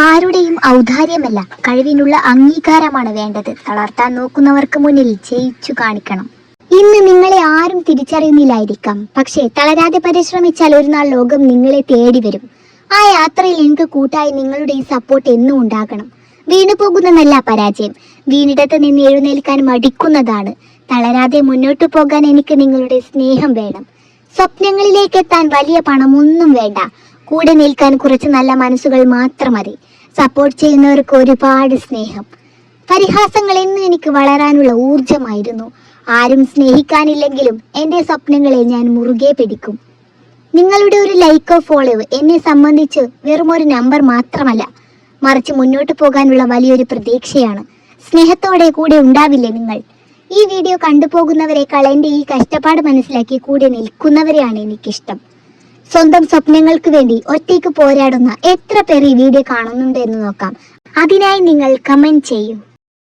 ആരുടെയും ഔദാര്യമല്ല, കഴിവിനുള്ള അംഗീകാരമാണ് വേണ്ടത്. തളർത്താൻ നോക്കുന്നവർക്ക് മുന്നിൽ ജയിച്ചു കാണിക്കണം. ഇന്ന് നിങ്ങളെ ആരും തിരിച്ചറിയുന്നില്ലായിരിക്കാം, പക്ഷേ തളരാതെ പരിശ്രമിച്ചാൽ ഒരു നാൾ ലോകം നിങ്ങളെ തേടി വരും. ആ യാത്രയിൽ എനിക്ക് കൂട്ടായി നിങ്ങളുടെ ഈ സപ്പോർട്ട് എന്നും ഉണ്ടാകണം. വീണു പോകുന്നതല്ല പരാജയം, വീണിടത്ത് നിന്ന് എഴുന്നേൽക്കാൻ മടിക്കുന്നതാണ്. തളരാതെ മുന്നോട്ടു പോകാൻ എനിക്ക് നിങ്ങളുടെ സ്നേഹം വേണം. സ്വപ്നങ്ങളിലേക്ക് എത്താൻ വലിയ പണമൊന്നും വേണ്ട, കൂടെ നിൽക്കാൻ കുറച്ച് നല്ല മനസ്സുകൾ മാത്രം മതി. സപ്പോർട്ട് ചെയ്യുന്നവർക്ക് ഒരുപാട് സ്നേഹം. പരിഹാസങ്ങൾ എന്നും എനിക്ക് വളരാനുള്ള ഊർജമായിരുന്നു. ആരും സ്നേഹിക്കാനില്ലെങ്കിലും എൻ്റെ സ്വപ്നങ്ങളെ ഞാൻ മുറുകെ പിടിക്കും. നിങ്ങളുടെ ഒരു ലൈക്കോ ഫോളോ എന്നെ സംബന്ധിച്ച് വെറും ഒരു നമ്പർ മാത്രമല്ല, മറിച്ച് മുന്നോട്ട് പോകാനുള്ള വലിയൊരു പ്രതീക്ഷയാണ്. സ്നേഹത്തോടെ കൂടെ ഉണ്ടാവില്ലേ നിങ്ങൾ? ഈ വീഡിയോ കണ്ടുപോകുന്നവരെക്കാൾ എൻ്റെ ഈ കഷ്ടപ്പാട് മനസ്സിലാക്കി കൂടെ നിൽക്കുന്നവരെയാണ് എനിക്കിഷ്ടം. സ്വന്തം സ്വപ്നങ്ങൾക്ക് വേണ്ടി ഒറ്റയ്ക്ക് പോരാടുന്ന എത്ര പേർ ഈ വീഡിയോ കാണുന്നുണ്ട് എന്ന് നോക്കാം. അതിനായി നിങ്ങൾ കമന്റ് ചെയ്യൂ.